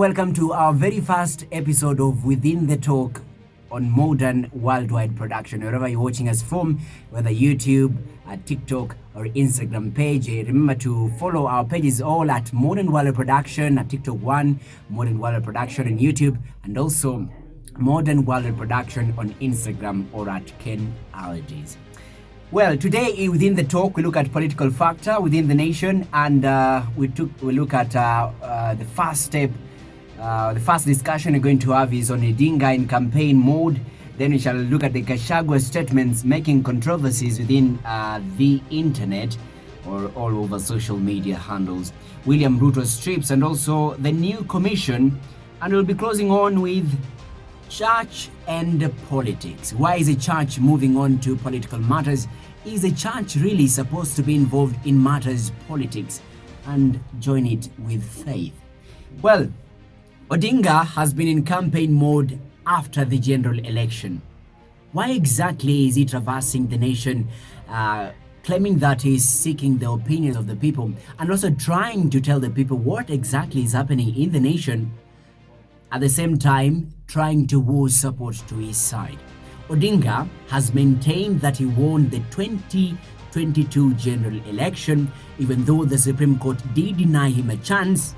welcome to our very first episode of Within the Talk on Modern Worldwide Production. Wherever you're watching us from, whether YouTube, TikTok, or Instagram page, remember to follow our pages all at Modern Worldwide Production, at TikTok 1, Modern Worldwide Production on YouTube, and also Modern Worldwide Production on Instagram or at Ken Aldis. Well, today within the talk, we look at political factor within the nation, and we look at the first step. The first discussion we're going to have is on Odinga in campaign mode. Then we shall look at the Gachagua statements making controversies within the internet or all over social media handles. William Ruto's trips and also the new commission. And we'll be closing on with church and politics. Why is a church moving on to political matters? Is a church really supposed to be involved in matters politics and join it with faith? Well, Odinga has been in campaign mode after the general election. Why exactly is he traversing the nation, claiming that he's seeking the opinions of the people and also trying to tell the people what exactly is happening in the nation, at the same time trying to woo support to his side? Odinga has maintained that he won the 2022 general election, even though the Supreme Court did deny him a chance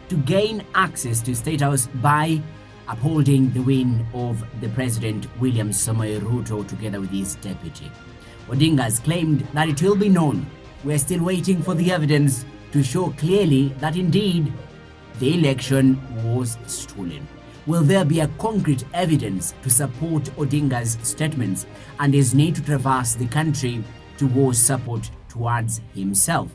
to gain access to State House by upholding the win of the President William Samoei Ruto together with his deputy. Odinga has claimed that it will be known. We're still waiting for the evidence to show clearly that indeed the election was stolen. Will there be a concrete evidence to support Odinga's statements and his need to traverse the country towards support towards himself?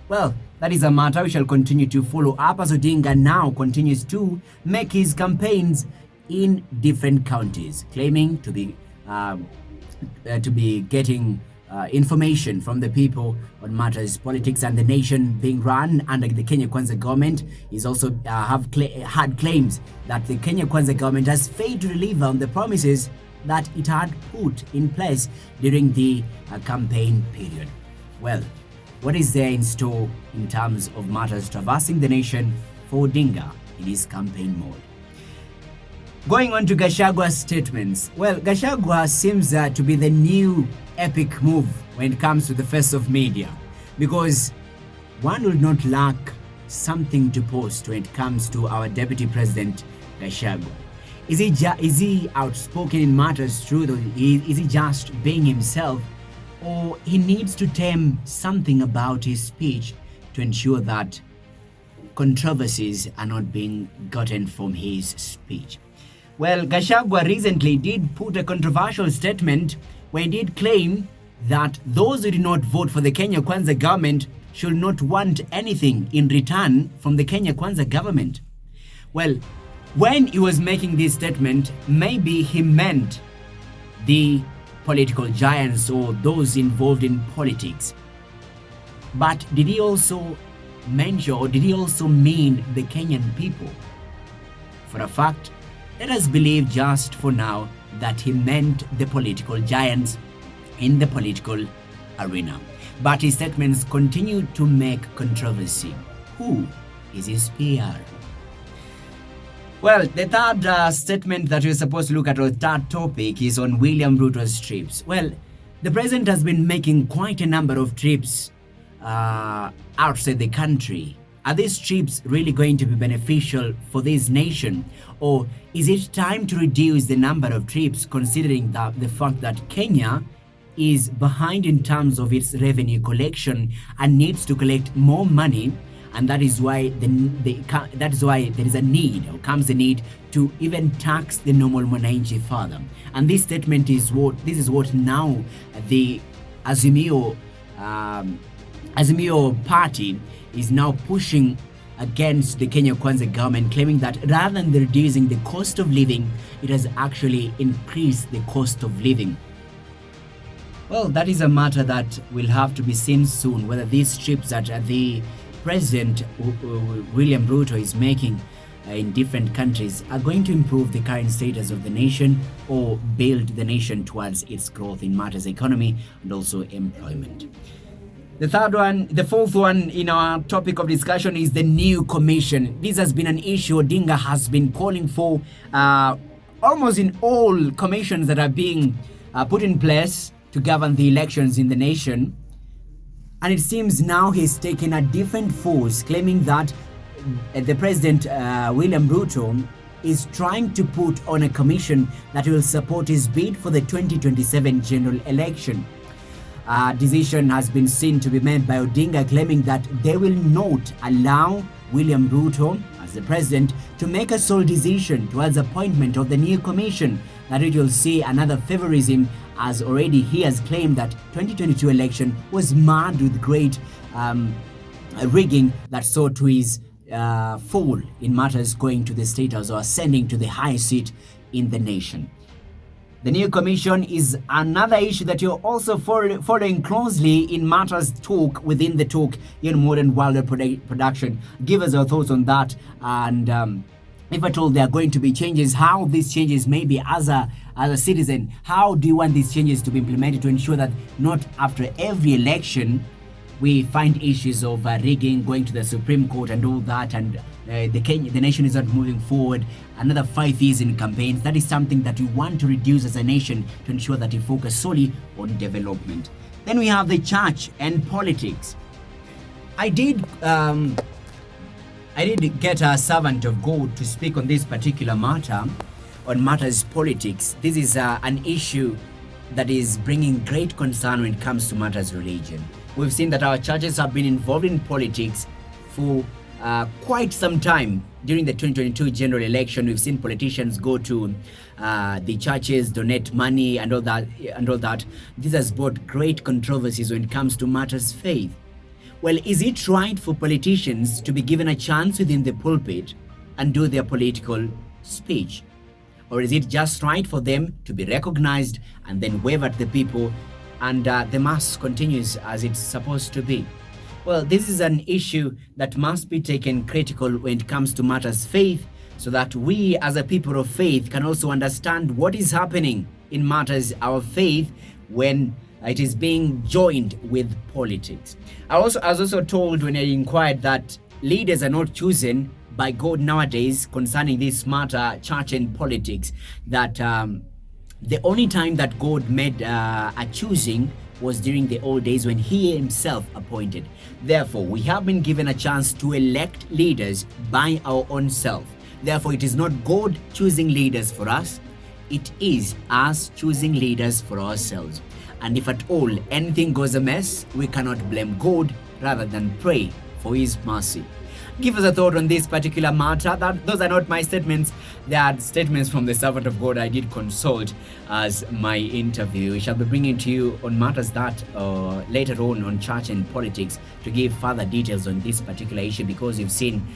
Well, that is a matter we shall continue to follow up as Odinga now continues to make his campaigns in different counties, claiming to be getting information from the people on matters politics and the nation being run under the Kenya Kwanza government. He's also had claims that the Kenya Kwanza government has failed to deliver on the promises that it had put in place during the campaign period. Well, what is there in store in terms of matters traversing the nation for Odinga in his campaign mode? Going on to Gachagua's statements. Well, Gachagua seems to be the new epic move when it comes to the face of media, because one will not lack something to post when it comes to our Deputy President Gachagua. Is he outspoken in matters truth, or is he just being himself? Or he needs to tame something about his speech to ensure that controversies are not being gotten from his speech? Well, Gachagua recently did put a controversial statement when he did claim that those who did not vote for the Kenya Kwanza government should not want anything in return from the Kenya Kwanza government. Well, when he was making this statement, maybe he meant the political giants or those involved in politics. But did he also mention, or did he also mean the Kenyan people? For a fact, let us believe just for now that he meant the political giants in the political arena. But his statements continue to make controversy. Who is his PR? Well, the third statement that we're supposed to look at, or third topic, is on William Ruto's trips. Well, the president has been making quite a number of trips outside the country. Are these trips really going to be beneficial for this nation? Or is it time to reduce the number of trips, considering the fact that Kenya is behind in terms of its revenue collection and needs to collect more money? And that is why there is a need, or comes the need, to even tax the normal mwananchi further. And this statement is what now the Azimio party is now pushing against the Kenya Kwanza government, claiming that rather than reducing the cost of living, it has actually increased the cost of living. Well, that is a matter that will have to be seen soon, whether these trips that the President William Ruto is making in different countries are going to improve the current status of the nation or build the nation towards its growth in matters economy and also employment. The fourth one in our topic of discussion is the new commission. This has been an issue Odinga has been calling for almost in all commissions that are being put in place to govern the elections in the nation. And it seems now he's taken a different force, claiming that the President, William Ruto, is trying to put on a commission that will support his bid for the 2027 general election. A decision has been seen to be made by Odinga, claiming that they will not allow William Ruto, as the president, to make a sole decision towards appointment of the new commission, that it will see another favorism, as already he has claimed that 2022 election was marred with great rigging that saw to his fall in matters going to the State House or ascending to the highest seat in the nation. The new commission is another issue that you're also following closely in matters talk within the talk in Modern World Production. Give us your thoughts on that, and if at all there are going to be changes, how these changes may be as a citizen. How do you want these changes to be implemented to ensure that not after every election we find issues of rigging, going to the Supreme Court and all that, and the nation is not moving forward. Another 5 years in campaigns. That is something that we want to reduce as a nation to ensure that we focus solely on development. Then we have the church and politics. I did get a servant of God to speak on this particular matter, on matters politics. This is an issue that is bringing great concern when it comes to matters religion. We've seen that our churches have been involved in politics for quite some time. During the 2022 general election, we've seen politicians go to the churches, donate money and all that. This has brought great controversies when it comes to matters faith. Well, is it right for politicians to be given a chance within the pulpit and do their political speech? Or is it just right for them to be recognized and then wave at the people, and the mass continues as it's supposed to be? Well, this is an issue that must be taken critical when it comes to matters faith, so that we as a people of faith can also understand what is happening in matters our faith when it is being joined with politics. I was also told when I inquired that leaders are not chosen by God nowadays concerning this matter, church and politics, that the only time that God made a choosing was during the old days when he himself appointed. Therefore, we have been given a chance to elect leaders by our own self. Therefore, it is not God choosing leaders for us, it is us choosing leaders for ourselves. And if at all anything goes amiss, we cannot blame God, rather than pray for his mercy. Give us a thought on this particular matter. Those are not my statements. They are statements from the servant of God I did consult as my interview. We shall be bringing to you on matters that later on church and politics, to give further details on this particular issue, because you've seen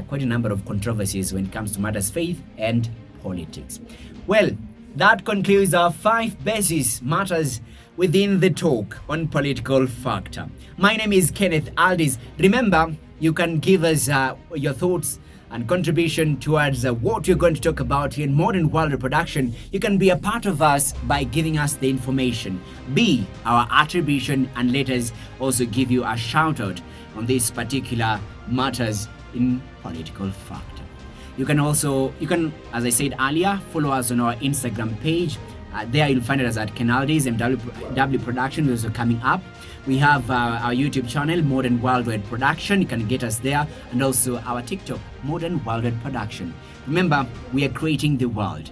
quite a number of controversies when it comes to matters faith and politics. Well, that concludes our 5 basis matters within the talk on political factor. My name is Kenneth Aldis. Remember, you can give us your thoughts and contribution towards what you're going to talk about here in Modern World Production. You can be a part of us by giving us the information, be our attribution, and let us also give you a shout out on these particular matters in political factor. You can, as I said earlier, follow us on our Instagram page. There you'll find us at Kenaldis MW Production, also coming up. We have our YouTube channel, Modern Worldwide Production. You can get us there, and also our TikTok, Modern Worldwide Production. Remember, we are creating the world.